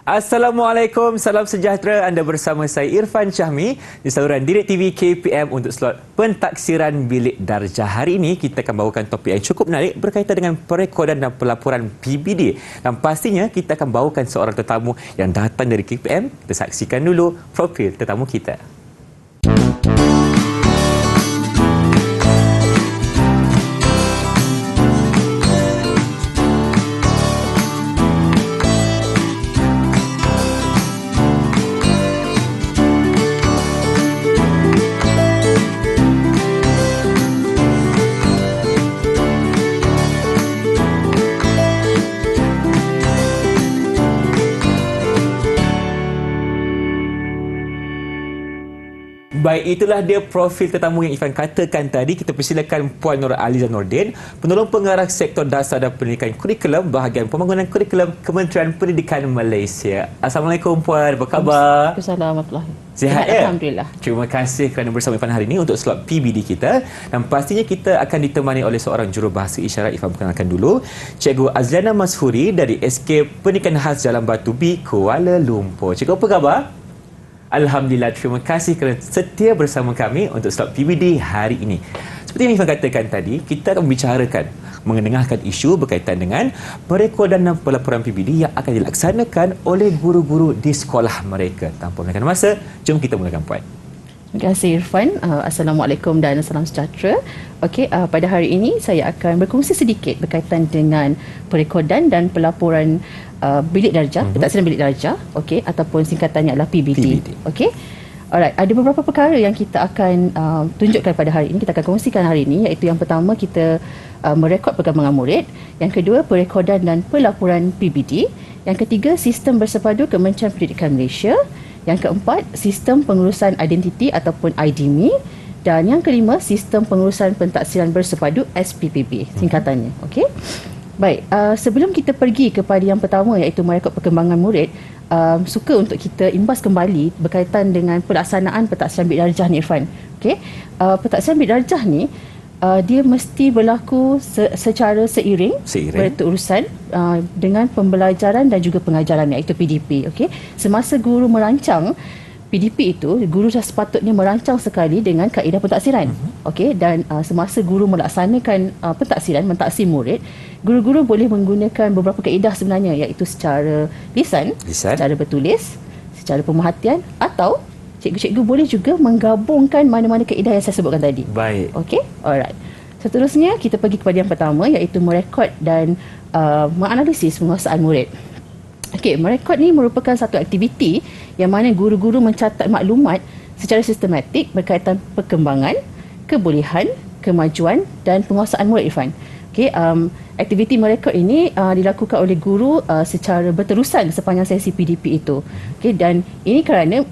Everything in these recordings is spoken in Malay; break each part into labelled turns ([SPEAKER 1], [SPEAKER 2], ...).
[SPEAKER 1] Assalamualaikum, salam sejahtera. Anda bersama saya Irfan Syahmi di saluran Direct TV KPM untuk slot pentaksiran bilik darjah. Hari ini kita akan bawakan topik yang cukup menarik berkaitan dengan perekodan dan pelaporan PBD. Dan pastinya kita akan bawakan seorang tetamu yang datang dari KPM. Kita saksikan dulu profil tetamu kita. Baik, itulah dia profil tetamu yang Irfan katakan tadi. Kita persilakan Puan Nur Aliza Nordin, Penolong Pengarah Sektor Dasar dan Pendidikan Kurikulum, Bahagian Pembangunan Kurikulum, Kementerian Pendidikan Malaysia. Assalamualaikum Puan, apa khabar?
[SPEAKER 2] Assalamualaikum.
[SPEAKER 1] Sihat ya?
[SPEAKER 2] Alhamdulillah.
[SPEAKER 1] Terima kasih kerana bersama Irfan hari ini untuk slot PBD kita. Dan pastinya kita akan ditemani oleh seorang jurubahasa isyarat. Irfan perkenalkan dulu, Cikgu Azliana Mashuri dari SK Pendidikan Khas Jalan Batu B, Kuala Lumpur. Cikgu, apa khabar? Alhamdulillah, terima kasih kerana setia bersama kami untuk slot PBD hari ini. Seperti yang Irfan katakan tadi, kita akan membicarakan, mengenengahkan isu berkaitan dengan perekodan dan pelaporan PBD yang akan dilaksanakan oleh guru-guru di sekolah mereka. Tanpa melengahkan masa, jom kita mulakan Puan.
[SPEAKER 2] Terima kasih Irfan. Assalamualaikum dan salam sejahtera. Okey, pada hari ini saya akan berkongsi sedikit berkaitan dengan perekodan dan pelaporan bilik darjah, pentaksiran bilik darjah, okey, ataupun singkatannya adalah PBD. Okey. Alright, ada beberapa perkara yang kita akan tunjukkan pada hari ini, kita akan kongsikan hari ini, iaitu yang pertama kita merekod perkembangan murid, yang kedua perekodan dan pelaporan PBD, yang ketiga sistem bersepadu Kementerian Pendidikan Malaysia, yang keempat sistem pengurusan identiti ataupun IDMI, dan yang kelima sistem pengurusan pentaksiran bersepadu SPPB singkatannya. Okey. Baik, sebelum kita pergi kepada yang pertama iaitu merekod perkembangan murid, suka untuk kita imbas kembali berkaitan dengan pelaksanaan pentaksiran bilik darjah ni Irfan. Okey. Pentaksiran bilik darjah ni dia mesti berlaku secara seiring berurusan dengan pembelajaran dan juga pengajaran iaitu PDP. Okey. Semasa guru merancang PDP itu, guru dah sepatutnya merancang sekali dengan kaedah pentaksiran. Okey, dan semasa guru melaksanakan pentaksiran, mentaksir murid, guru-guru boleh menggunakan beberapa kaedah sebenarnya, iaitu secara lisan, secara bertulis, secara pemerhatian, atau cikgu-cikgu boleh juga menggabungkan mana-mana kaedah yang saya sebutkan tadi.
[SPEAKER 1] Baik.
[SPEAKER 2] Okey, alright. Seterusnya kita pergi kepada yang pertama, iaitu merekod dan menganalisis penguasaan murid. Okey, merekod ni merupakan satu aktiviti yang mana guru-guru mencatat maklumat secara sistematik berkaitan perkembangan, kebolehan, kemajuan dan penguasaan murid Irfan. Okey, aktiviti merekod ini dilakukan oleh guru secara berterusan sepanjang sesi PDP itu. Okey, dan ini kerana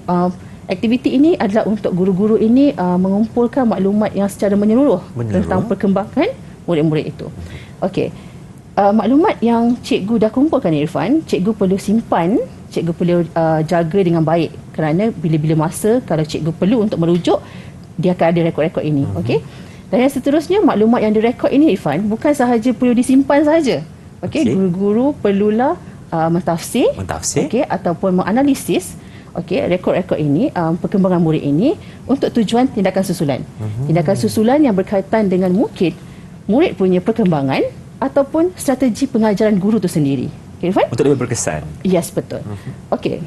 [SPEAKER 2] aktiviti ini adalah untuk guru-guru ini mengumpulkan maklumat yang secara menyeluruh tentang perkembangan murid-murid itu. Okey. Maklumat yang cikgu dah kumpulkan Irfan, cikgu perlu simpan, cikgu perlu jaga dengan baik, kerana bila-bila masa kalau cikgu perlu untuk merujuk, dia akan ada rekod-rekod ini. Okey. Dan yang seterusnya, maklumat yang direkod ini Irfan bukan sahaja perlu disimpan sahaja. Okey, guru-guru perlulah mentafsir. Okey, ataupun menganalisis rekod-rekod ini, perkembangan murid ini untuk tujuan tindakan susulan. Tindakan susulan yang berkaitan dengan mungkin murid punya perkembangan ataupun strategi pengajaran guru itu sendiri. Okay, Irfan?
[SPEAKER 1] Untuk lebih berkesan.
[SPEAKER 2] Yes, betul. Okey.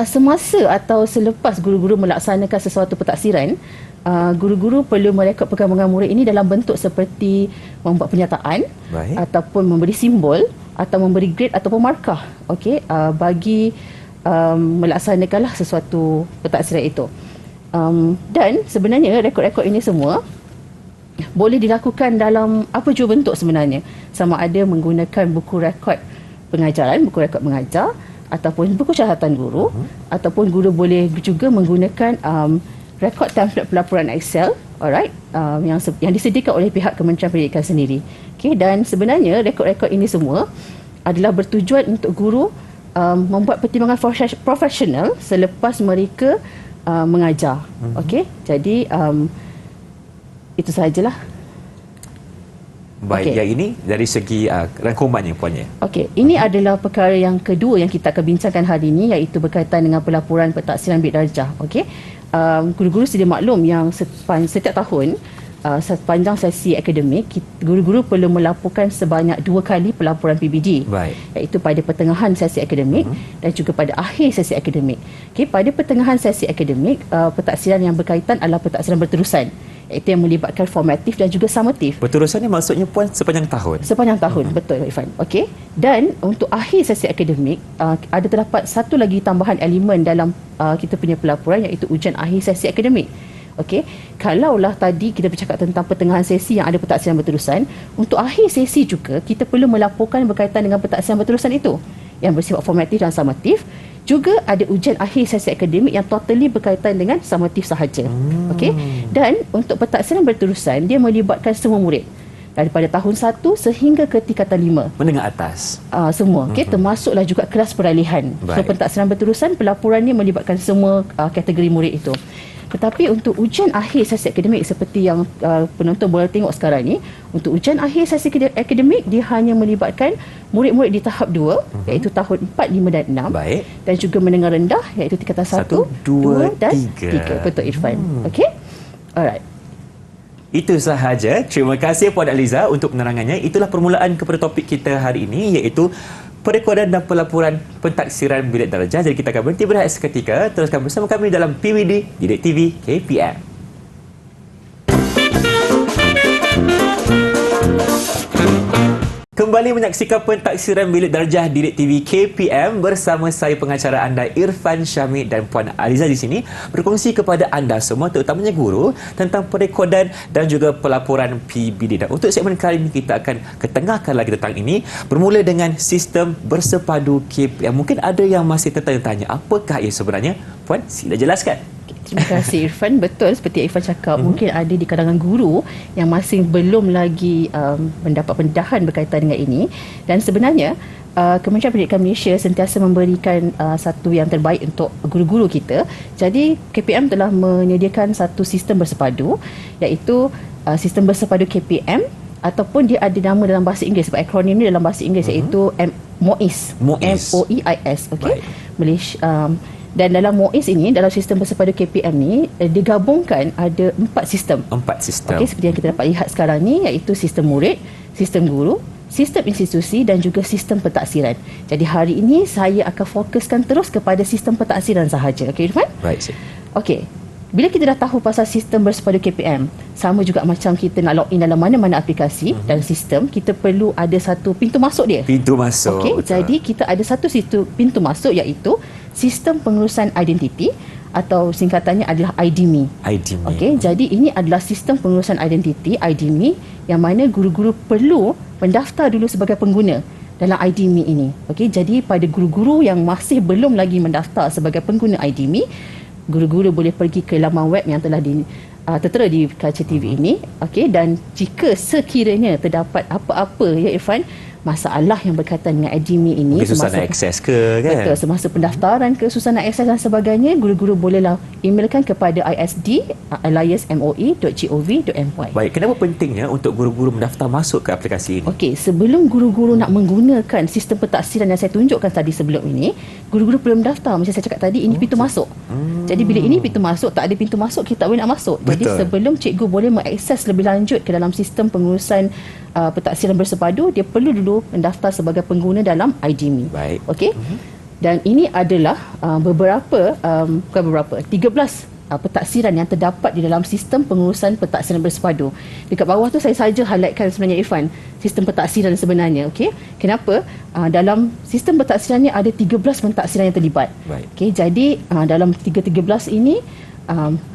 [SPEAKER 2] Semasa atau selepas guru-guru melaksanakan sesuatu pentaksiran, guru-guru perlu merekod perkembangan murid ini dalam bentuk seperti membuat pernyataan, ataupun memberi simbol, atau memberi grade ataupun markah. Okey, bagi melaksanakanlah sesuatu pentaksiran itu. Dan sebenarnya rekod-rekod ini semua boleh dilakukan dalam apa jua bentuk sebenarnya. Sama ada menggunakan buku rekod pengajaran, buku rekod mengajar, ataupun buku catatan guru, ataupun guru boleh juga menggunakan rekod template pelaporan Excel, alright, yang disediakan oleh pihak Kementerian Pendidikan sendiri. Okay, dan sebenarnya rekod-rekod ini semua adalah bertujuan untuk guru membuat pertimbangan profesional selepas mereka mengajar. Okey, jadi itu sahajalah.
[SPEAKER 1] Baik,
[SPEAKER 2] Okey.
[SPEAKER 1] yang ini dari segi rangkumannya puannya.
[SPEAKER 2] Okey, ini adalah perkara yang kedua yang kita akan bincangkan hari ini, iaitu berkaitan dengan pelaporan pentaksiran bilik darjah. Okey. Guru-guru sedia maklum yang setiap tahun sepanjang sesi akademik, guru-guru perlu melaporkan sebanyak 2 kali pelaporan PBD.
[SPEAKER 1] Baik.
[SPEAKER 2] Iaitu pada pertengahan sesi akademik dan juga pada akhir sesi akademik. Okey, pada pertengahan sesi akademik, pentaksiran yang berkaitan adalah pentaksiran berterusan, iaitu yang melibatkan formatif dan juga summatif.
[SPEAKER 1] Berterusan ni maksudnya puan sepanjang tahun.
[SPEAKER 2] Sepanjang tahun, betul Irfan. Okey. Dan untuk akhir sesi akademik, ada terdapat satu lagi tambahan elemen dalam kita punya pelaporan, iaitu ujian akhir sesi akademik. Okey. Kalaulah tadi kita bercakap tentang pertengahan sesi yang ada pentaksiran berterusan, untuk akhir sesi juga kita perlu melaporkan berkaitan dengan pentaksiran berterusan itu yang bersifat formatif dan summatif. Juga ada ujian akhir sesi akademik yang totally berkaitan dengan summatif sahaja. Okey. Dan untuk pentaksiran berterusan, dia melibatkan semua murid daripada tahun 1 sehingga ke tingkatan 5.
[SPEAKER 1] Menengah atas.
[SPEAKER 2] Semua. Okey, termasuklah juga kelas peralihan. So
[SPEAKER 1] Baik.
[SPEAKER 2] pentaksiran berterusan, pelaporannya melibatkan semua kategori murid itu. Tetapi untuk ujian akhir sesi akademik seperti yang penonton boleh tengok sekarang ni, untuk ujian akhir sesi akademik dia hanya melibatkan murid-murid di tahap 2, iaitu tahun 4, 5 dan 6.
[SPEAKER 1] Baik.
[SPEAKER 2] Dan juga menengah rendah, iaitu tingkatan 1, 2 dan 3. Betul Irfan. Okey. Alright.
[SPEAKER 1] Itu sahaja. Terima kasih Puan Aliza untuk penerangannya. Itulah permulaan kepada topik kita hari ini, iaitu perekodan dan pelaporan pentaksiran bilik darjah. Jadi kita akan berhenti berehat seketika. Teruskan bersama kami dalam PBD Didik TV KPM. Kembali menyaksikan pentaksiran bilik darjah Didik TV KPM bersama saya pengacara anda Irfan Syamid dan Puan Aliza di sini berkongsi kepada anda semua, terutamanya guru, tentang perekodan dan juga pelaporan PBD. Dan untuk segmen kali ini kita akan ketengahkan lagi tentang ini, bermula dengan sistem bersepadu KPM. Mungkin ada yang masih tertanya-tanya apakah ia sebenarnya. Puan, sila jelaskan.
[SPEAKER 2] Terima kasih Irfan. Betul seperti Irfan cakap, mungkin ada di kalangan guru yang masih belum lagi mendapat pendedahan berkaitan dengan ini. Dan sebenarnya Kementerian Pendidikan Malaysia sentiasa memberikan satu yang terbaik untuk guru-guru kita. Jadi KPM telah menyediakan satu sistem bersepadu, iaitu sistem bersepadu KPM, ataupun dia ada nama dalam bahasa Inggeris, sebab akronim ni dalam bahasa Inggeris, iaitu MOIS. MOEIS. Okey. Malaysia. Dan dalam MOIS ini, dalam sistem bersepadu KPM ni, digabungkan ada 4 sistem.
[SPEAKER 1] 4 sistem.
[SPEAKER 2] Okey, seperti yang kita dapat lihat sekarang ni, iaitu sistem murid, sistem guru, sistem institusi dan juga sistem pentaksiran. Jadi hari ini saya akan fokuskan terus kepada sistem pentaksiran sahaja. Okey Irfan?
[SPEAKER 1] Baik, Cik.
[SPEAKER 2] Okey. Bila kita dah tahu pasal sistem bersepadu KPM, sama juga macam kita nak login dalam mana-mana aplikasi dan sistem, kita perlu ada satu pintu masuk dia.
[SPEAKER 1] Pintu masuk.
[SPEAKER 2] Okey,
[SPEAKER 1] betul.
[SPEAKER 2] jadi kita ada satu pintu masuk, iaitu sistem pengurusan identiti, atau singkatannya adalah IDMI.
[SPEAKER 1] IDMI.
[SPEAKER 2] Okey, jadi ini adalah sistem pengurusan identiti IDMI yang mana guru-guru perlu mendaftar dulu sebagai pengguna dalam IDMI ini. Okey, jadi pada guru-guru yang masih belum lagi mendaftar sebagai pengguna IDMI, guru-guru boleh pergi ke laman web yang telah tertera di kaca TV ini. Okey, dan jika sekiranya terdapat apa-apa, ya Irfan, masalah yang berkaitan dengan IDMI ini,
[SPEAKER 1] Mungkin susah nak akses ke kan?
[SPEAKER 2] Betul, semasa pendaftaran ke, susah nak akses dan sebagainya, guru-guru bolehlah emailkan kepada isd@moe.gov.my.
[SPEAKER 1] Baik, kenapa pentingnya untuk guru-guru mendaftar masuk ke aplikasi ini?
[SPEAKER 2] Okey, sebelum guru-guru nak menggunakan sistem pentaksiran yang saya tunjukkan tadi sebelum ini, guru-guru perlu mendaftar. Macam saya cakap tadi, ini pintu masuk. Jadi bila ini pintu masuk, tak ada pintu masuk, kita tak boleh nak masuk. Jadi
[SPEAKER 1] Betul.
[SPEAKER 2] sebelum cikgu boleh mengakses lebih lanjut ke dalam sistem pengurusan pentaksiran bersepadu, dia perlu dulu mendaftar sebagai pengguna dalam IDMI.
[SPEAKER 1] Baik.
[SPEAKER 2] Okey. Dan ini adalah 13 pentaksiran yang terdapat di dalam sistem pengurusan pentaksiran bersepadu. Dekat bawah tu saya saja highlightkan sebenarnya Irfan, sistem pentaksiran sebenarnya. Okey. Kenapa? Dalam sistem pentaksiran ni ada 13 pentaksiran yang terlibat.
[SPEAKER 1] Baik.
[SPEAKER 2] Okey, jadi dalam 13 ini,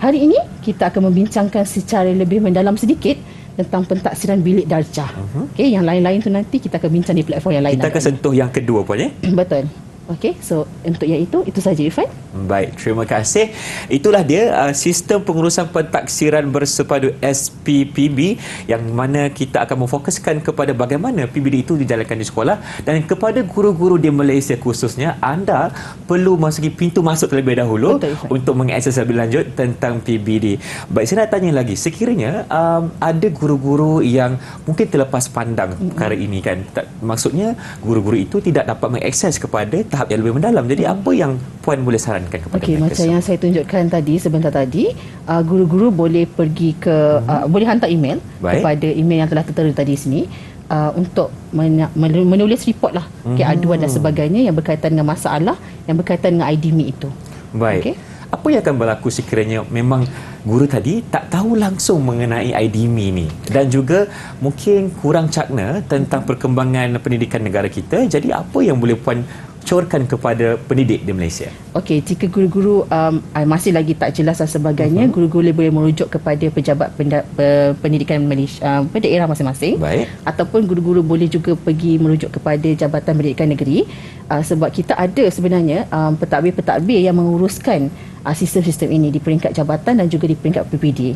[SPEAKER 2] hari ini kita akan membincangkan secara lebih mendalam sedikit tentang pentaksiran bilik darjah. Okey, yang lain-lain tu nanti kita akan bincang di platform yang lain.
[SPEAKER 1] Kita akan sentuh yang kedua Puan ya?
[SPEAKER 2] Betul. Okey, so untuk yang itu saja Irfan.
[SPEAKER 1] Baik, terima kasih. Itulah dia sistem pengurusan pentaksiran bersepadu SPPB yang mana kita akan memfokuskan kepada bagaimana PBD itu dijalankan di sekolah, dan kepada guru-guru di Malaysia khususnya, anda perlu masuki pintu masuk terlebih dahulu. Betul, untuk mengakses lebih lanjut tentang PBD. Baik, saya nak tanya lagi, sekiranya ada guru-guru yang mungkin terlepas pandang perkara ini kan, maksudnya guru-guru itu tidak dapat mengakses kepada tahap yang lebih mendalam. Jadi apa yang Puan boleh sarankan kepada mereka?
[SPEAKER 2] Macam yang saya tunjukkan tadi sebentar tadi, guru-guru boleh pergi ke boleh hantar email kepada email yang telah tertera tadi sini untuk menulis report lah, aduan dan sebagainya yang berkaitan dengan masalah yang berkaitan dengan IDMI itu.
[SPEAKER 1] Baik. Apa yang akan berlaku sekiranya memang guru tadi tak tahu langsung mengenai IDMI ni dan juga mungkin kurang cakna tentang perkembangan pendidikan negara kita? Jadi apa yang boleh Puan corkan kepada pendidik di Malaysia? Okey,
[SPEAKER 2] jika guru-guru masih lagi tak jelas dan sebagainya, guru-guru boleh merujuk kepada pejabat pendidikan Malaysia daerah masing-masing. Baik. Ataupun guru-guru boleh juga pergi merujuk kepada Jabatan Pendidikan Negeri, sebab kita ada sebenarnya pentadbir-pentadbir yang menguruskan sistem-sistem ini di peringkat jabatan dan juga di peringkat PPD.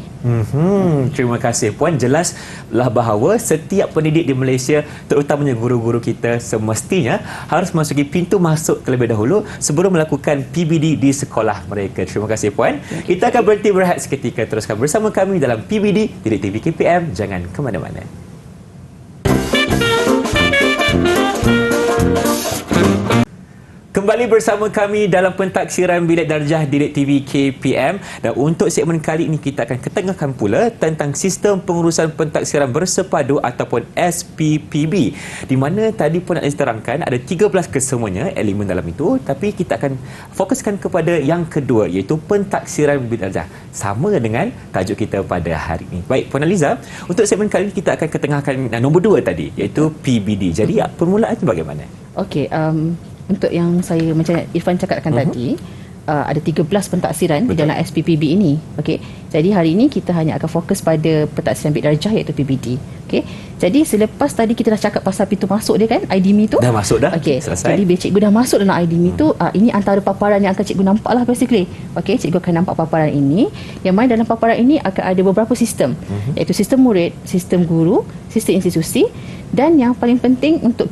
[SPEAKER 1] Terima kasih Puan. Jelaslah bahawa setiap pendidik di Malaysia, terutamanya guru-guru kita, semestinya harus masuki pintu masuk terlebih dahulu sebelum melakukan PBD di sekolah mereka. Terima kasih Puan. Kita akan berhenti berehat seketika. Teruskan bersama kami dalam PBD di TV KPM. Jangan ke mana-mana. Kembali bersama kami dalam pentaksiran Bilik Darjah Didik TV KPM, dan untuk segmen kali ini kita akan ketengahkan pula tentang sistem pengurusan pentaksiran bersepadu ataupun SPPB, di mana tadi pun nak diterangkan ada 13 kesemuanya elemen dalam itu, tapi kita akan fokuskan kepada yang kedua, iaitu pentaksiran Bilik Darjah, sama dengan tajuk kita pada hari ini. Baik Puan Aliza, untuk segmen kali ini kita akan ketengahkan nombor 2 tadi, iaitu PBD. Jadi permulaan itu bagaimana?
[SPEAKER 2] Okey, untuk yang saya macam Irfan cakapkan tadi, ada 13 pentaksiran di dalam SPPB ini. Okey. Jadi hari ini kita hanya akan fokus pada pentaksiran Bilik Darjah iaitu PBD. Okey. Jadi selepas tadi kita dah cakap pasal pintu masuk dia kan, IDMI tu.
[SPEAKER 1] Dah masuk dah.
[SPEAKER 2] Okey.
[SPEAKER 1] Selesai.
[SPEAKER 2] Jadi bila cikgu dah masuk dalam IDMI tu, ini antara paparan yang akan cikgu nampak lah basically. Okey, cikgu akan nampak paparan ini, yang mana dalam paparan ini akan ada beberapa sistem, iaitu sistem murid, sistem guru, sistem institusi, dan yang paling penting untuk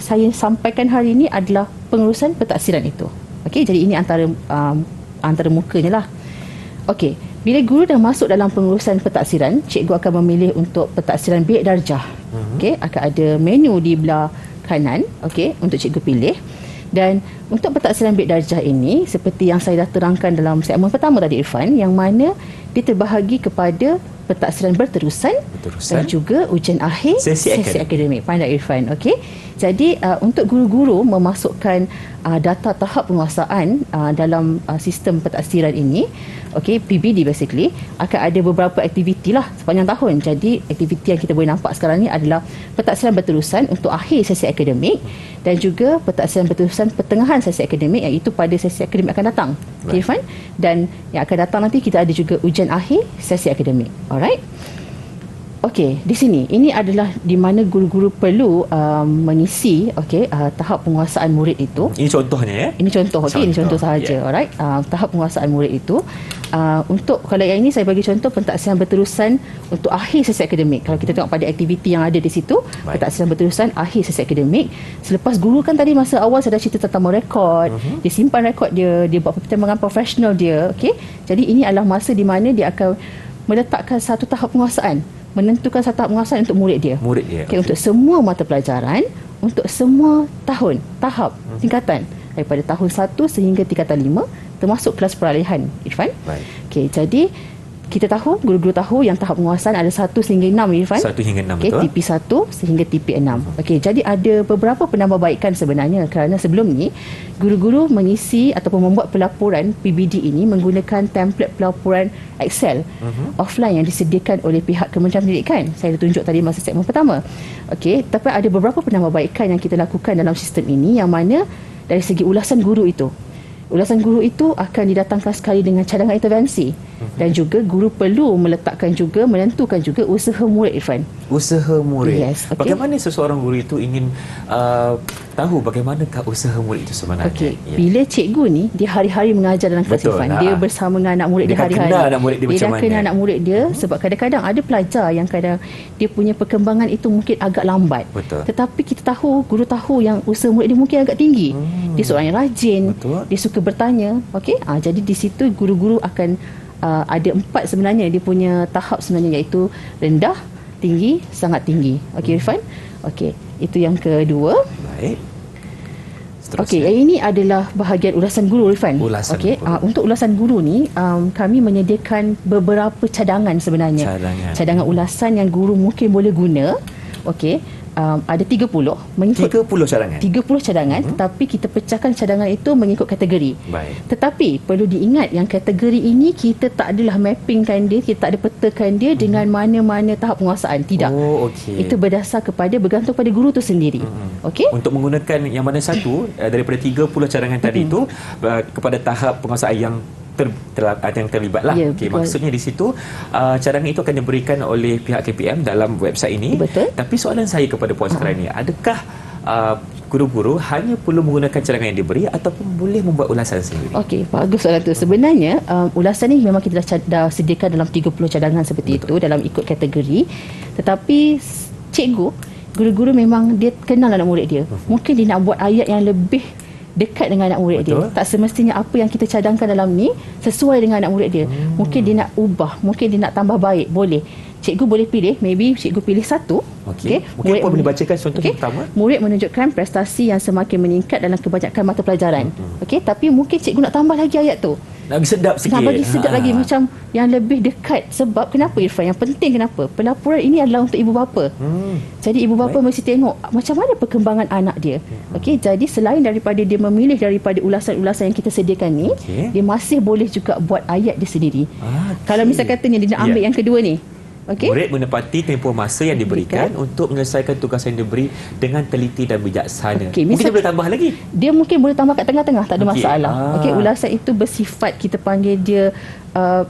[SPEAKER 2] saya sampaikan hari ini adalah pengurusan pentaksiran itu. Okey, jadi ini antara mukanya lah. Okey, bila guru dah masuk dalam pengurusan pentaksiran, cikgu akan memilih untuk pentaksiran Bilik Darjah. Okey, akan ada menu di belah kanan, okey, untuk cikgu pilih. Dan untuk pentaksiran Bilik Darjah ini, seperti yang saya dah terangkan dalam segmen pertama tadi Irfan, yang mana dia terbahagi kepada pentaksiran berterusan dan juga ujian akhir sesi akademik. Pandai Irfan. Okey. Jadi untuk guru-guru memasukkan data tahap penguasaan dalam sistem pentaksiran ini, okey, PBD basically, akan ada beberapa aktiviti lah sepanjang tahun. Jadi aktiviti yang kita boleh nampak sekarang ni adalah pentaksiran berterusan untuk akhir sesi akademik dan juga pentaksiran berterusan pertengahan sesi akademik, iaitu pada sesi akademik akan datang. Okey Irfan. Dan yang akan datang nanti kita ada juga ujian akhir sesi akademik. Alright. Okey, di sini ini adalah di mana guru-guru perlu mengisi tahap penguasaan murid itu. Ini
[SPEAKER 1] contohnya ya.
[SPEAKER 2] Ini contoh, okey, ini contoh sahaja. Yeah. Alright. Tahap penguasaan murid itu untuk kalau yang ini saya bagi contoh pentaksiran berterusan untuk akhir sesi akademik. Kalau kita tengok pada aktiviti yang ada di situ, pentaksiran berterusan akhir sesi akademik. Selepas guru kan tadi masa awal saya dah cerita tentang merekod, dia simpan rekod dia buat pertimbangan profesional dia, okey. Jadi ini adalah masa di mana dia akan meletakkan satu tahap penguasaan, menentukan satu tahap penguasaan untuk murid dia. Okay, untuk semua mata pelajaran, untuk semua tahap tingkatan daripada tahun 1 sehingga tingkatan 5, termasuk kelas peralihan Irfan. Okey, jadi kita tahu, guru-guru tahu yang tahap penguasaan ada 1 sehingga 6 Irfan.
[SPEAKER 1] 1 hingga 6
[SPEAKER 2] betul. TP 1 sehingga TP 6. Okey, jadi ada beberapa penambahbaikan sebenarnya, kerana sebelum ni guru-guru mengisi ataupun membuat pelaporan PBD ini menggunakan template pelaporan Excel offline yang disediakan oleh pihak Kementerian Pendidikan. Saya dah tunjuk tadi masa segmen pertama. Okey, tapi ada beberapa penambahbaikan yang kita lakukan dalam sistem ini, yang mana dari segi ulasan guru itu, Ulasan guru itu akan didatangkan sekali dengan cadangan intervensi. Dan juga guru perlu menentukan juga usaha murid, Irfan.
[SPEAKER 1] Usaha murid.
[SPEAKER 2] Yes, okay.
[SPEAKER 1] Bagaimana seseorang guru itu ingin tahu bagaimanakah usaha murid itu sebenarnya?
[SPEAKER 2] Okey, bila cikgu ni dia hari-hari mengajar dalam kelas, Irfan, dia bersama dengan anak murid dia hari-hari.
[SPEAKER 1] Kenal anak murid dia macam mana?
[SPEAKER 2] Kenal anak murid dia sebab kadang-kadang ada pelajar yang kadang dia punya perkembangan itu mungkin agak lambat.
[SPEAKER 1] Betul.
[SPEAKER 2] Tetapi guru tahu yang usaha murid dia mungkin agak tinggi. Dia seorang yang rajin,
[SPEAKER 1] betul.
[SPEAKER 2] Dia suka bertanya. Okey, jadi di situ guru-guru akan ada 4 sebenarnya dia punya tahap sebenarnya, iaitu rendah, tinggi, sangat tinggi. Okey, Irfan. Okey, itu yang kedua.
[SPEAKER 1] Baik.
[SPEAKER 2] Okey, yang ini adalah bahagian ulasan guru, Irfan. Okey, untuk ulasan guru ni kami menyediakan beberapa cadangan sebenarnya. Cadangan ulasan yang guru mungkin boleh guna. Okey. Ada 30 mengikut
[SPEAKER 1] 30 cadangan.
[SPEAKER 2] 30 cadangan, tetapi kita pecahkan cadangan itu mengikut kategori.
[SPEAKER 1] Baik.
[SPEAKER 2] Tetapi perlu diingat yang kategori ini kita tak adalah mappingkan dia, kita tak ada petakan dia dengan mana-mana tahap penguasaan. Tidak.
[SPEAKER 1] Oh, okey.
[SPEAKER 2] Itu bergantung pada guru tu sendiri. Okey?
[SPEAKER 1] Untuk menggunakan yang mana satu daripada 30 cadangan tadi itu kepada tahap penguasaan yang yang terlibatlah.
[SPEAKER 2] Ya,
[SPEAKER 1] okey, maksudnya di situ cadangan itu akan diberikan oleh pihak KPM dalam website ini.
[SPEAKER 2] Betul.
[SPEAKER 1] Tapi soalan saya kepada Puan Sukarani, adakah guru-guru hanya perlu menggunakan cadangan yang diberi ataupun boleh membuat ulasan sendiri?
[SPEAKER 2] Okey, bagus soalan tu. Sebenarnya ulasan ni memang kita dah sediakan dalam 30 cadangan seperti itu dalam ikut kategori. Tetapi guru-guru memang dia kenal anak murid dia. Mungkin dia nak buat ayat yang lebih dekat dengan anak murid dia. Tak semestinya apa yang kita cadangkan dalam ni sesuai dengan anak murid dia. Mungkin dia nak ubah, mungkin dia nak tambah baik, boleh. Cikgu boleh pilih, maybe cikgu pilih satu.
[SPEAKER 1] Okey. Mungkin apa boleh bacakan contoh pertama?
[SPEAKER 2] Murid menunjukkan prestasi yang semakin meningkat dalam kebanyakan mata pelajaran. Okey, tapi mungkin cikgu nak tambah lagi ayat tu.
[SPEAKER 1] Nak bagi sedap sikit.
[SPEAKER 2] Nak bagi sedap lagi, macam yang lebih dekat. Sebab kenapa, Irfan? Yang penting kenapa? Pelaporan ini adalah untuk ibu bapa. Jadi ibu bapa mesti tengok macam mana perkembangan anak dia. Okey, jadi selain daripada dia memilih daripada ulasan-ulasan yang kita sediakan ni, dia masih boleh juga buat ayat dia sendiri. Kalau misal katanya dia nak ambil yang kedua ni,
[SPEAKER 1] murid menepati tempoh masa yang diberikan untuk menyelesaikan tugas yang diberi dengan teliti dan bijaksana. Mungkin dia boleh tambah lagi.
[SPEAKER 2] Dia mungkin boleh tambah kat tengah-tengah, tak ada masalah. Okey, ulasan itu bersifat kita panggil dia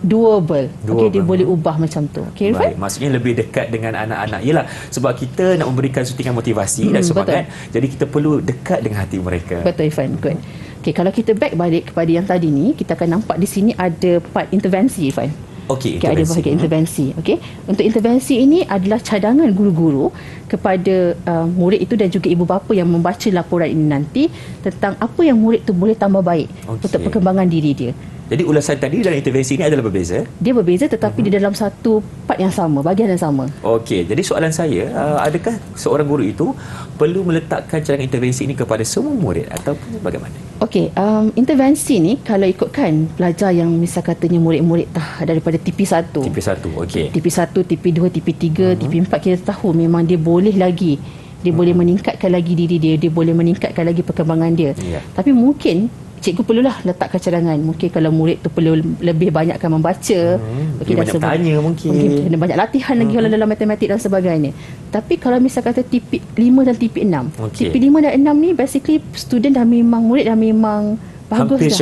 [SPEAKER 2] doable. Okey, dia boleh ubah macam tu. Okey, Irfan?
[SPEAKER 1] Maksudnya lebih dekat dengan anak-anak. Yalah, sebab kita nak memberikan suntikan motivasi dan semangat. Jadi kita perlu dekat dengan hati mereka.
[SPEAKER 2] Betul, Irfan. Good. Okey, kalau kita back balik kepada yang tadi ni, kita akan nampak di sini ada part intervensi, Irfan.
[SPEAKER 1] Okey,
[SPEAKER 2] ada bahagian intervensi. Okey, untuk intervensi ini adalah cadangan guru-guru kepada murid itu dan juga ibu bapa yang membaca laporan ini nanti tentang apa yang murid tu boleh tambah baik untuk perkembangan diri dia.
[SPEAKER 1] Jadi ulasan tadi dan intervensi ini adalah berbeza?
[SPEAKER 2] Dia berbeza tetapi di dalam satu part yang sama, bahagian yang sama.
[SPEAKER 1] Okey, jadi soalan saya, adakah seorang guru itu perlu meletakkan cadangan intervensi ini kepada semua murid ataupun bagaimana?
[SPEAKER 2] Okey, intervensi ni kalau ikutkan pelajar yang misal katanya murid-murid daripada TP1.
[SPEAKER 1] TP1, okey.
[SPEAKER 2] TP1, TP2, TP3, TP4 kita tahu memang dia boleh lagi. Dia boleh meningkatkan lagi diri dia, dia boleh meningkatkan lagi perkembangan dia. Tapi mungkin cikgu perlulah letakkan cadangan. Mungkin kalau murid tu perlu lebih banyakkan membaca,
[SPEAKER 1] banyak tanya mungkin
[SPEAKER 2] banyak latihan lagi kalau dalam matematik dan sebagainya. Tapi kalau misal kata TP 5 dan TP 6, TP 5 dan 6 ni basically student murid dah memang bagus,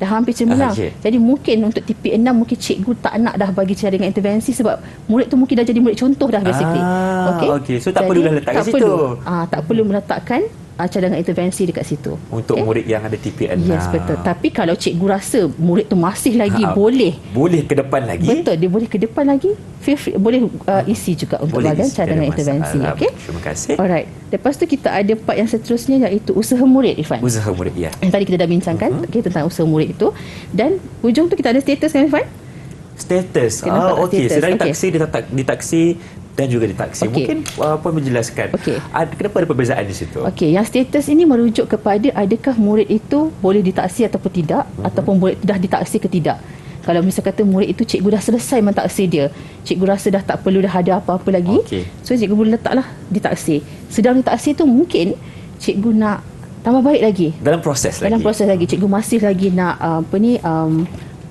[SPEAKER 2] dah hampir cemerlang. Jadi mungkin untuk TP 6 mungkin cikgu tak nak dah bagi cadangan intervensi sebab murid tu mungkin dah jadi murid contoh dah basically.
[SPEAKER 1] Okey, so tak perlulah letak kat situ.
[SPEAKER 2] Tak perlu meletakkan cadangan intervensi dekat situ
[SPEAKER 1] untuk murid yang ada TP6.
[SPEAKER 2] Yes, betul. Tapi kalau cikgu rasa murid tu masih lagi boleh
[SPEAKER 1] ke depan lagi,
[SPEAKER 2] betul, dia boleh ke depan lagi, boleh isi juga untuk bahagian cadangan intervensi. Okey,
[SPEAKER 1] terima kasih.
[SPEAKER 2] Alright, lepas tu kita ada part yang seterusnya iaitu usaha murid, Irfan.
[SPEAKER 1] Usaha murid, ya.
[SPEAKER 2] Yang tadi kita dah bincangkan tentang usaha murid itu, dan hujung tu kita ada status kan, Irfan?
[SPEAKER 1] Status. Okey, sedang ditaksi dan juga ditaksi. Mungkin Puan menjelaskan kenapa ada perbezaan di situ.
[SPEAKER 2] Okey, yang status ini merujuk kepada adakah murid itu boleh ditaksi ataupun tidak, ataupun murid itu dah ditaksi ke tidak. Kalau misal kata murid itu cikgu dah selesai mentaksi dia, cikgu rasa dah tak perlu dah ada apa-apa lagi, so cikgu boleh letaklah ditaksi. Sedang ditaksi tu mungkin cikgu nak tambah baik lagi.
[SPEAKER 1] Dalam proses
[SPEAKER 2] lagi, cikgu masih lagi nak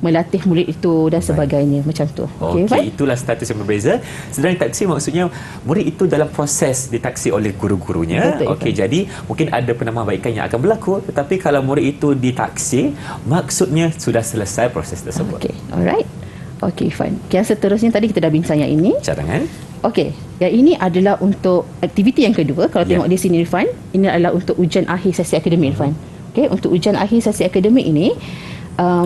[SPEAKER 2] melatih murid itu dan sebagainya, macam tu.
[SPEAKER 1] Okey,
[SPEAKER 2] Faham?
[SPEAKER 1] itulah status yang berbeza. Sedang ditaksi maksudnya murid itu dalam proses ditaksi oleh guru-gurunya.
[SPEAKER 2] Betul,
[SPEAKER 1] Okey, jadi mungkin ada penambahbaikan yang akan berlaku, tetapi kalau murid itu ditaksi, maksudnya sudah selesai proses tersebut.
[SPEAKER 2] Okey, alright. Okey, fine. Yang seterusnya tadi kita dah bincang yang ini.
[SPEAKER 1] Cadangan.
[SPEAKER 2] Okey, yang ini adalah untuk aktiviti yang kedua. Kalau tengok di sini Irfan, ini adalah untuk ujian akhir sesi akademik Irfan. Okey, untuk ujian akhir sesi akademik ini,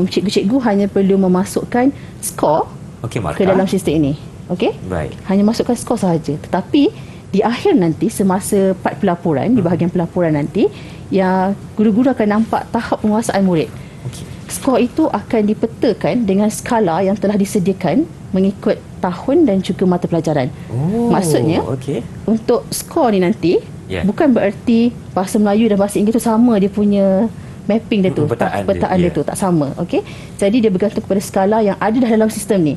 [SPEAKER 2] cikgu-cikgu hanya perlu memasukkan skor
[SPEAKER 1] Okey,
[SPEAKER 2] ke dalam sistem ini. Okey?
[SPEAKER 1] Baik.
[SPEAKER 2] Hanya masukkan skor sahaja. Tetapi di akhir nanti, semasa part pelaporan, di bahagian pelaporan nanti, ya guru-guru akan nampak tahap penguasaan murid.
[SPEAKER 1] Okey.
[SPEAKER 2] Skor itu akan dipetakan dengan skala yang telah disediakan mengikut tahun dan juga mata pelajaran. Maksudnya,
[SPEAKER 1] okey.
[SPEAKER 2] untuk skor ni nanti,
[SPEAKER 1] Ya.
[SPEAKER 2] bukan bererti bahasa Melayu dan bahasa Inggeris tu sama dia punya mapping dia tu, petaan dia tu tak sama. Okey. Jadi dia bergantung kepada skala yang ada dah dalam sistem ni.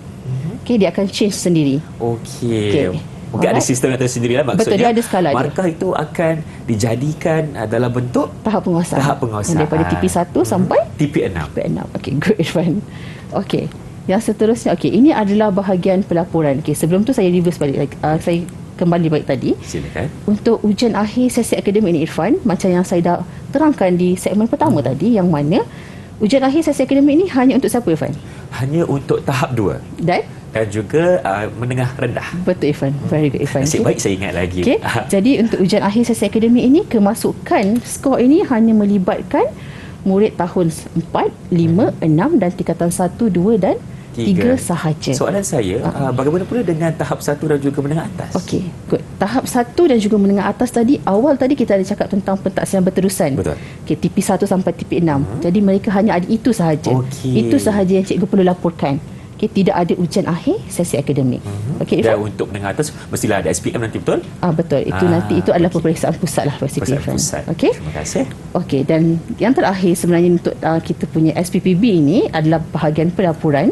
[SPEAKER 2] Okey, dia akan change sendiri.
[SPEAKER 1] Okey.
[SPEAKER 2] Okey.
[SPEAKER 1] Mungkin ada
[SPEAKER 2] Alright.
[SPEAKER 1] sistem yang tersendirilah maksudnya.
[SPEAKER 2] Betul, dia ada skala dia.
[SPEAKER 1] Markah itu akan dijadikan dalam bentuk
[SPEAKER 2] Tahap penguasaan.
[SPEAKER 1] Tahap penguasaan.
[SPEAKER 2] Daripada TP1 sampai
[SPEAKER 1] TP6.
[SPEAKER 2] TP6. Okey, good Irfan. Okey. Yang seterusnya, okey, ini adalah bahagian pelaporan. Okey, sebelum tu saya reverse balik. Saya kembali balik tadi.
[SPEAKER 1] Silakan.
[SPEAKER 2] Untuk ujian akhir sesi akademik ini Irfan, macam yang saya dah terangkan di segmen pertama tadi, yang mana ujian akhir sesi akademik ini hanya untuk siapa Irfan?
[SPEAKER 1] Hanya untuk tahap 2 dan juga menengah rendah.
[SPEAKER 2] Betul Irfan. Very good Irfan.
[SPEAKER 1] Nasib baik saya ingat lagi.
[SPEAKER 2] Okey. Jadi untuk ujian akhir sesi akademik ini, kemasukan skor ini hanya melibatkan murid tahun 4, 5, 6 dan tingkatan 1, 2 dan 3 sahaja.
[SPEAKER 1] Soalan saya, bagaimana pula dengan tahap 1 dan juga menengah atas?
[SPEAKER 2] Okey, good. Tahap 1 dan juga menengah atas tadi, awal tadi kita ada cakap tentang pentaksiran berterusan.
[SPEAKER 1] Betul.
[SPEAKER 2] Okey, TP1 sampai TP6. Jadi mereka hanya ada itu sahaja.
[SPEAKER 1] Okey.
[SPEAKER 2] Itu sahaja yang cikgu perlu laporkan. Okey, tidak ada ujian akhir sesi akademik. Okey,
[SPEAKER 1] Dan
[SPEAKER 2] Irfan?
[SPEAKER 1] untuk menengah atas mestilah ada SPM nanti, betul?
[SPEAKER 2] Betul. Itu nanti itu adalah peperiksaan pusat lah basically.
[SPEAKER 1] Pusat.
[SPEAKER 2] Irfan. Okey.
[SPEAKER 1] Terima kasih.
[SPEAKER 2] Okey, dan yang terakhir sebenarnya untuk kita punya SPPB ini adalah bahagian pelaporan.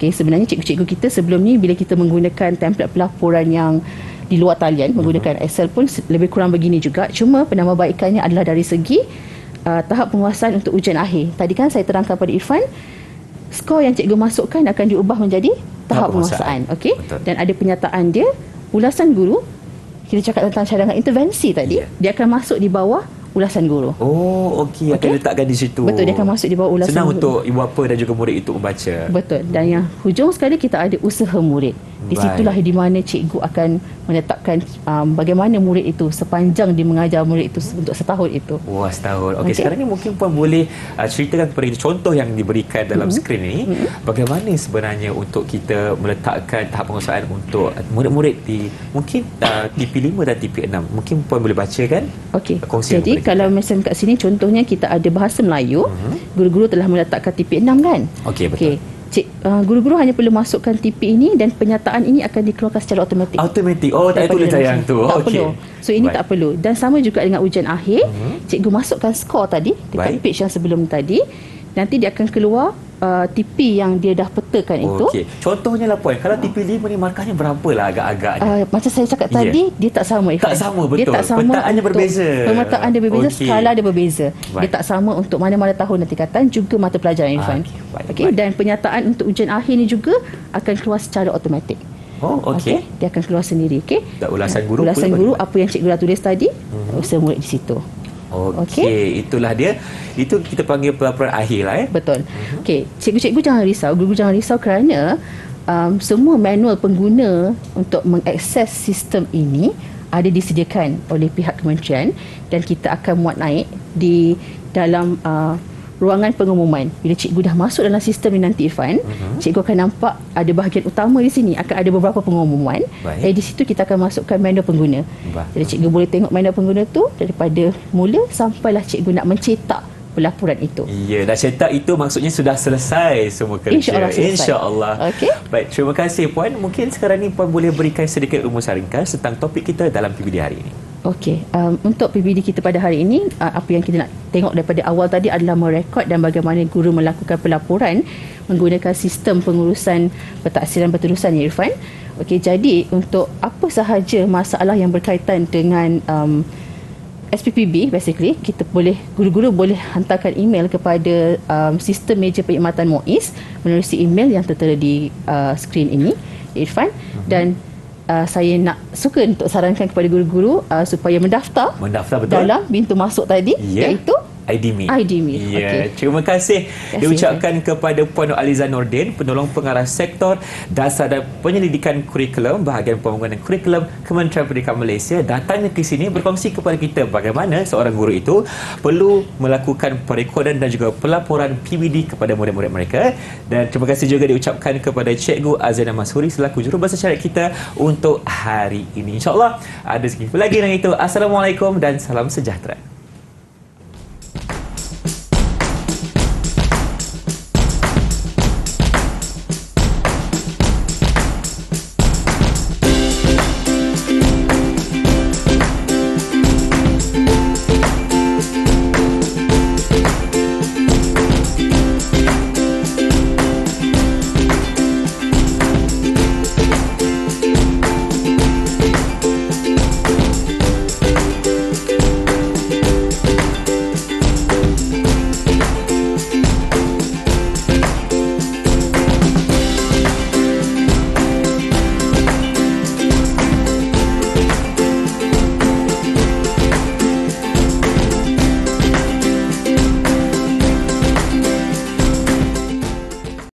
[SPEAKER 2] Okey, sebenarnya cikgu-cikgu kita sebelum ni bila kita menggunakan template pelaporan yang di luar talian, menggunakan Excel pun lebih kurang begini juga. Cuma penambahbaikannya adalah dari segi tahap penguasaan untuk ujian akhir. Tadi kan saya terangkan pada Irfan, skor yang cikgu masukkan akan diubah menjadi tahap penguasaan. Okey. Dan ada penyataan dia, ulasan guru, kita cakap tentang cadangan intervensi tadi, dia akan masuk di bawah ulasan guru.
[SPEAKER 1] Oh, okey. Akan letakkan di situ.
[SPEAKER 2] Betul, dia akan masuk di bawah ulasan
[SPEAKER 1] Senang
[SPEAKER 2] guru.
[SPEAKER 1] untuk ibu bapa dan juga murid itu membaca.
[SPEAKER 2] Betul. Dan yang hujung sekali kita ada usaha murid. Di situlah di mana cikgu akan menetapkan bagaimana murid itu sepanjang dia mengajar murid itu untuk setahun itu.
[SPEAKER 1] Wah, setahun. Okey, sekarang ni mungkin Puan boleh ceritakan kepada kita contoh yang diberikan dalam skrin ini. Bagaimana sebenarnya untuk kita meletakkan tahap penguasaan untuk murid-murid di mungkin TP5 dan TP6. Mungkin Puan boleh bacakan?
[SPEAKER 2] Okey.
[SPEAKER 1] Kongsikan
[SPEAKER 2] Jadi
[SPEAKER 1] kepada
[SPEAKER 2] kalau macam kat sini contohnya kita ada bahasa Melayu, guru-guru telah meletakkan TP6 kan?
[SPEAKER 1] Okey, betul.
[SPEAKER 2] Guru-guru hanya perlu masukkan TP ini dan penyataan ini akan dikeluarkan secara automatik.
[SPEAKER 1] Automatik. Oh, tak perlu tayang tu.
[SPEAKER 2] Tak
[SPEAKER 1] Okey.
[SPEAKER 2] perlu. So ini tak perlu. Dan sama juga dengan ujian akhir, cikgu masukkan skor tadi dekat page yang sebelum tadi. Nanti dia akan keluar TP yang dia dah petakan itu.
[SPEAKER 1] Okey. Contohnya lah Puan, kalau TP5 ni markahnya berapa lah agak-agaknya?
[SPEAKER 2] Macam saya cakap tadi, dia tak sama.
[SPEAKER 1] Tak sama, betul.
[SPEAKER 2] Dia tak sama.
[SPEAKER 1] Petaannya berbeza.
[SPEAKER 2] Pemetaan dia berbeza,
[SPEAKER 1] Okey.
[SPEAKER 2] skala dia berbeza.
[SPEAKER 1] Baik.
[SPEAKER 2] Dia tak sama untuk mana-mana tahun dan tingkatan, juga mata pelajaran Irfan.
[SPEAKER 1] Okey, baik.
[SPEAKER 2] Dan penyataan untuk ujian akhir ni juga akan keluar secara automatik.
[SPEAKER 1] Oh, okey.
[SPEAKER 2] Dia akan keluar sendiri. Okey.
[SPEAKER 1] Dan ulasan guru
[SPEAKER 2] Ulasan
[SPEAKER 1] pula
[SPEAKER 2] guru,
[SPEAKER 1] bagaimana?
[SPEAKER 2] apa yang cikgu dah tulis tadi, usaha murid di situ.
[SPEAKER 1] Okey, itulah dia. Itu kita panggil pelaporan akhir lah.
[SPEAKER 2] Betul. Okey, cikgu-cikgu jangan risau, guru jangan risau kerana semua manual pengguna untuk mengakses sistem ini ada disediakan oleh pihak kementerian dan kita akan muat naik di dalam ruangan pengumuman. Bila cikgu dah masuk dalam sistem ni nanti Irfan, cikgu akan nampak ada bahagian utama di sini, akan ada beberapa pengumuman. Di situ kita akan masukkan manual pengguna. Jadi cikgu boleh tengok manual pengguna tu daripada mula sampailah cikgu nak mencetak pelaporan itu.
[SPEAKER 1] Ya, dah cetak itu maksudnya sudah selesai semua kerja.
[SPEAKER 2] InsyaAllah selesai.
[SPEAKER 1] InsyaAllah.
[SPEAKER 2] Okey.
[SPEAKER 1] Baik, terima kasih Puan. Mungkin sekarang ni Puan boleh berikan sedikit rumusan ringkas tentang topik kita dalam PBD hari ini.
[SPEAKER 2] Okey, untuk PBD kita pada hari ini, apa yang kita nak tengok daripada awal tadi adalah merekod dan bagaimana guru melakukan pelaporan menggunakan sistem pengurusan pentaksiran berterusan ya Irfan. Okey, jadi untuk apa sahaja masalah yang berkaitan dengan SPPB basically kita boleh, guru-guru boleh hantarkan email kepada sistem meja perkhidmatan MUIS menerusi email yang tertera di skrin ini, Irfan. Dan saya suka untuk sarankan kepada guru-guru supaya mendaftar
[SPEAKER 1] betul
[SPEAKER 2] dalam pintu masuk tadi, iaitu
[SPEAKER 1] IDMI.
[SPEAKER 2] IDMI.
[SPEAKER 1] Ya, terima kasih diucapkan kepada Puan Aliza Nordin, penolong pengarah sektor dasar dan penyelidikan kurikulum bahagian pembangunan kurikulum Kementerian Pendidikan Malaysia, datangnya ke sini berkongsi kepada kita bagaimana seorang guru itu perlu melakukan perekodan dan juga pelaporan PBD kepada murid-murid mereka. Dan terima kasih juga diucapkan kepada Cikgu Azliana Mashuri selaku jurubahasa syarikat kita untuk hari ini. InsyaAllah ada sedikit lagi dengan itu. Assalamualaikum dan salam sejahtera.